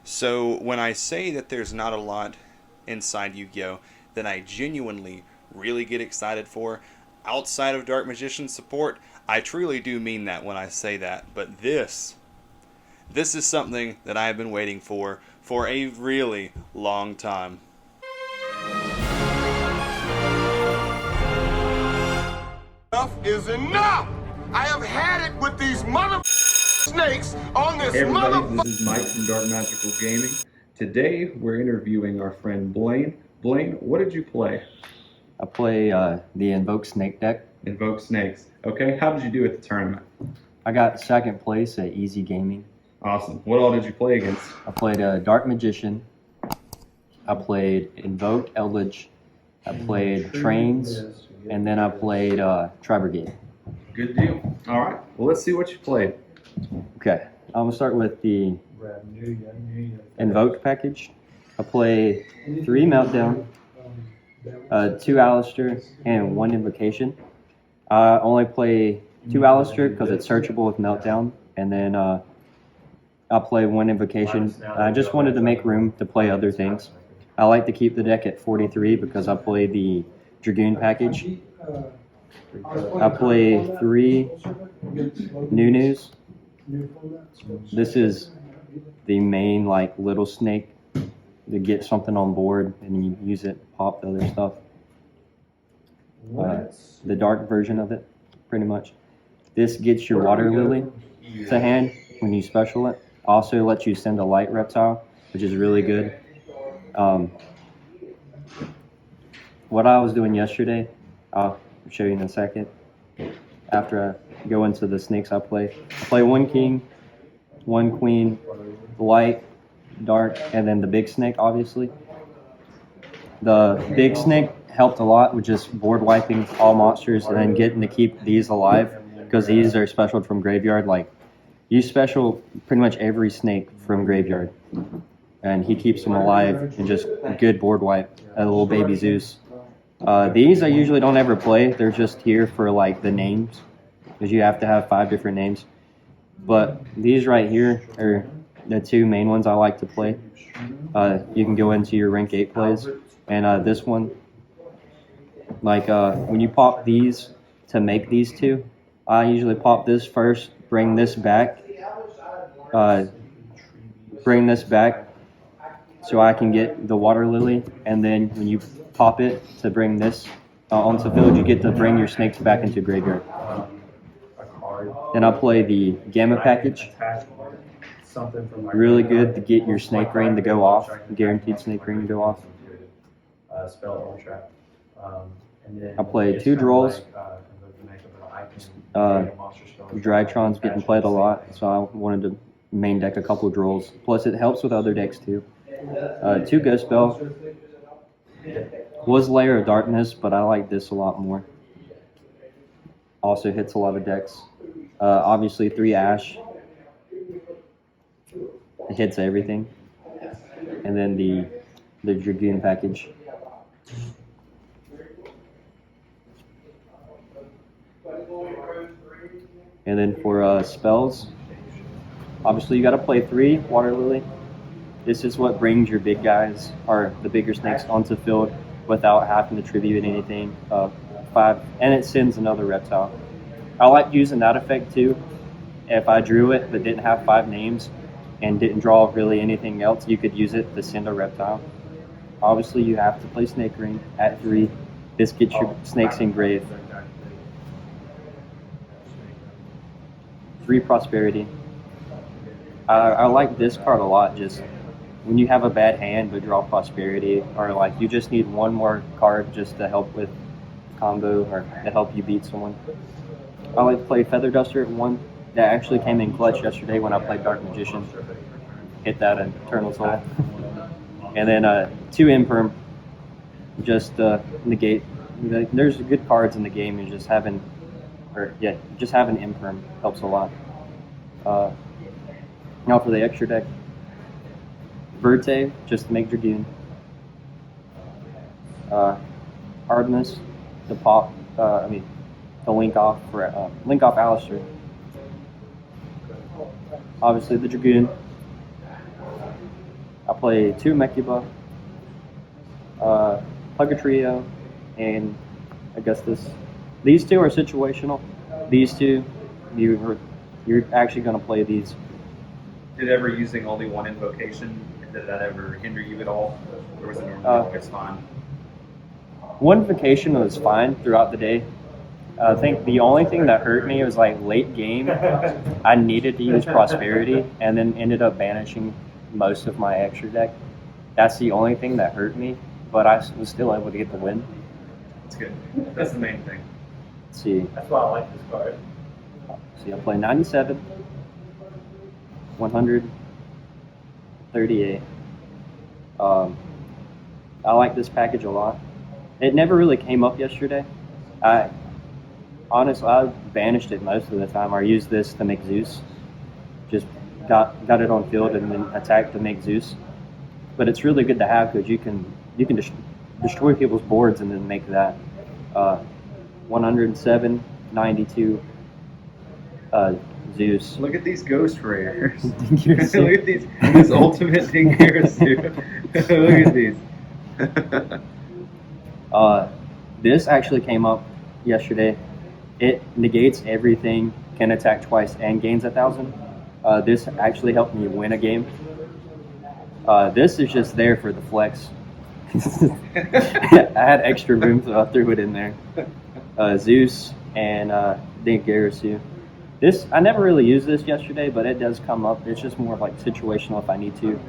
So when I say that there's not a lot inside Yu-Gi-Oh that I genuinely really get excited for outside of Dark Magician support, I truly do mean that when I say that. But this is something that I have been waiting for a really long time. Enough is enough! I have had it with these mother snakes on this Hey everybody, this is Mike from Dark Magical Gaming. Today we're interviewing our friend Blaine. Blaine, what did you play? I play the Invoked Snake deck. Invoked Snakes. Okay, how did you do at the tournament? I got second place at Easy Gaming. Awesome. What all did you play against? I played Dark Magician. I played Invoked Eldritch. I played Trains. And then I played Tri-Brigade. Good deal. All right, well let's see what you played. Okay, I'm going to start with the Invoked package. I play 3 Meltdown, 2 Alistair, and 1 Invocation. I only play 2 Alistair because it's searchable with Meltdown, and then I'll play 1 Invocation. I just wanted to make room to play other things. I like to keep the deck at 43 because I play the Dragoon package. I play 3 News. This is the main like little snake to get something on board, and you use it, pop the other stuff. The dark version of it, pretty much. This gets your water lily to hand when you special it. Also lets you send a light reptile, which is really good. What I was doing yesterday, I'll show you in a second. After I go into the snakes I play 1 king, 1 queen, light, dark, and then the big snake, obviously. The big snake helped a lot with just board wiping all monsters and then getting to keep these alive, because these are special from graveyard. Like, you special pretty much every snake from graveyard, and he keeps them alive and just good board wipe. A little baby Zeus. These I usually don't ever play. They're just here for like the names, because you have to have 5 different names. But these right here are the 2 main ones I like to play. You can go into your rank 8 plays, and this one, like when you pop these to make these 2, I usually pop this first, bring this back, so I can get the water lily, and then when you pop it to bring this onto the field, you get to bring your snakes back into graveyard. Then I'll play the Gamma package. Really good to get your snake rain to go off, guaranteed snake rain to go off. I'll play 2 Drolls. Dragtron's getting played a lot, so I wanted to main deck a couple of Drolls. Plus it helps with other decks too. 2 Ghost Bell. Was Layer of Darkness, but I like this a lot more. Also hits a lot of decks. Obviously 3 Ash. It hits everything. And then the Dragoon package. And then for spells, obviously you got to play 3 Water Lily. This is what brings your big guys, or the bigger snakes, onto field without having to tribute anything. 5, and it sends another reptile. I like using that effect too. If I drew it but didn't have 5 names and didn't draw really anything else, you could use it to send a reptile. Obviously you have to play Snake Ring at 3. This gets your snakes in grave. 3 Prosperity. I like this card a lot. Just when you have a bad hand but draw Prosperity, or like you just need 1 more card just to help with combo or to help you beat someone. I like to play Feather Duster at 1. That actually came in clutch yesterday when I played Dark Magician. Hit that Eternal Soul. And then 2 Imperm. Just negate. There's good cards in the game, and just having Imperm helps a lot. Now for the extra deck. Verte, just to make Dragoon. Hardness, to pop, to link off Alistair. Obviously the Dragoon. play 2 Mecuba, Plug a Trio, and I guess these 2 are situational. These 2, you're actually going to play these. Did ever using only one invocation, did that ever hinder you at all? Or was it normally always fine? One vacation was fine throughout the day. I think the only thing that hurt me was like late game. I needed to use Prosperity and then ended up banishing most of my extra deck. That's the only thing that hurt me, but I was still able to get the win. That's good. That's the main thing. Let's see. That's why I like this card. See, I play 97, 138. I like this package a lot. It never really came up yesterday. Honestly, I banished it most of the time. I used this to make Zeus. Just got it on field and then attacked to make Zeus. But it's really good to have because you can destroy people's boards and then make that. 107, 92, Zeus. Look at these ghost rares. Look Dingersu. at this ultimate Dingersu. Look at these. This actually came up yesterday. It negates everything, can attack twice, and gains 1,000. This actually helped me win a game. This is just there for the flex. I had extra room, so I threw it in there. Zeus and Dingersu. This I never really used this yesterday, but it does come up. It's just more of like situational if I need to.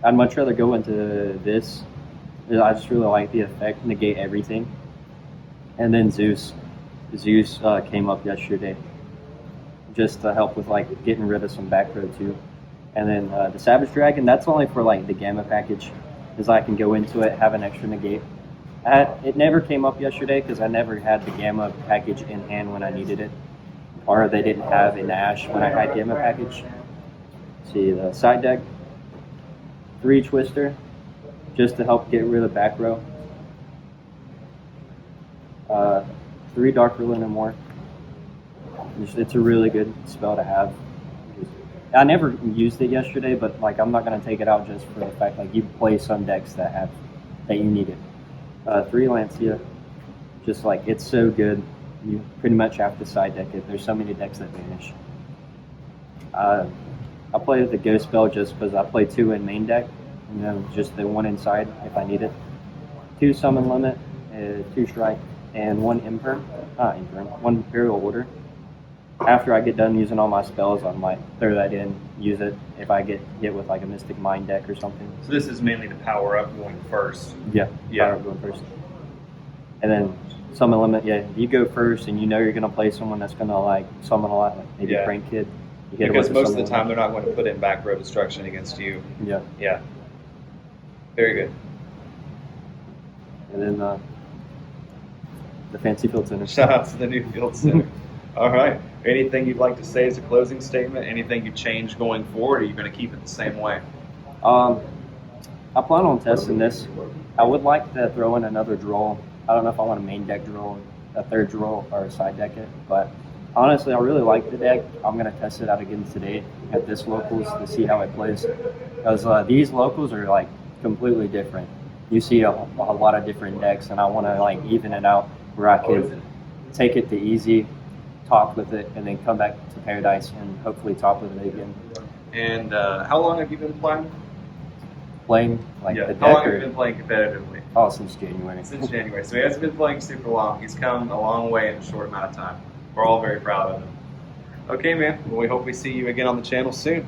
I'd much rather go into this. I just really like the effect, negate everything. And then Zeus came up yesterday, just to help with like getting rid of some back row too. And then the Savage Dragon, that's only for like the Gamma package, is I can go into it, have an extra negate. It never came up yesterday because I never had the Gamma package in hand when I needed it, or they didn't have an Ash when I had Gamma package. See the side deck, 3 Twister, just to help get rid of back row. 3 Dark Ruler no more. It's a really good spell to have. I never used it yesterday, but like I'm not gonna take it out just for the fact like you play some decks that you need it. 3 Lancia, just like it's so good. You pretty much have to side deck it. There's so many decks that vanish. I play the Ghost Spell just because I play 2 in main deck, just the 1 inside if I need it. 2 Summon Limit, 2 Strike, and 1 1 Imperial Order. After I get done using all my spells, I might throw that in, use it if I get hit with like a Mystic Mind deck or something. So this is mainly the power up going first. Yeah. Power up going first. And then Summon Limit, you go first and you know you're going to play someone that's going to like summon a lot, like maybe Prank Kid. You hit Because it with most of the Summon time they're not going to put in back row destruction against you. Limit. Yeah. Very good. And then the Fancy Field Center. Shout out to the new field center. All right. Anything you'd like to say as a closing statement? Anything you change going forward, or are you going to keep it the same way? I plan on testing this. I would like to throw in another draw. I don't know if I want a main deck draw, a third draw, or a side deck it, but honestly, I really like the deck. I'm going to test it out again today at this locals to see how it plays. Because these locals are like completely different. You see a lot of different decks, and I want to like even it out where I could take it to easy, top with it, and then come back to Paradise and hopefully top with it again. And how long have you been playing? Playing like the deck. How long have you been playing competitively? Oh, since January. Since January. So he hasn't been playing super long. He's come a long way in a short amount of time. We're all very proud of him. Okay, man. Well, we hope we see you again on the channel soon.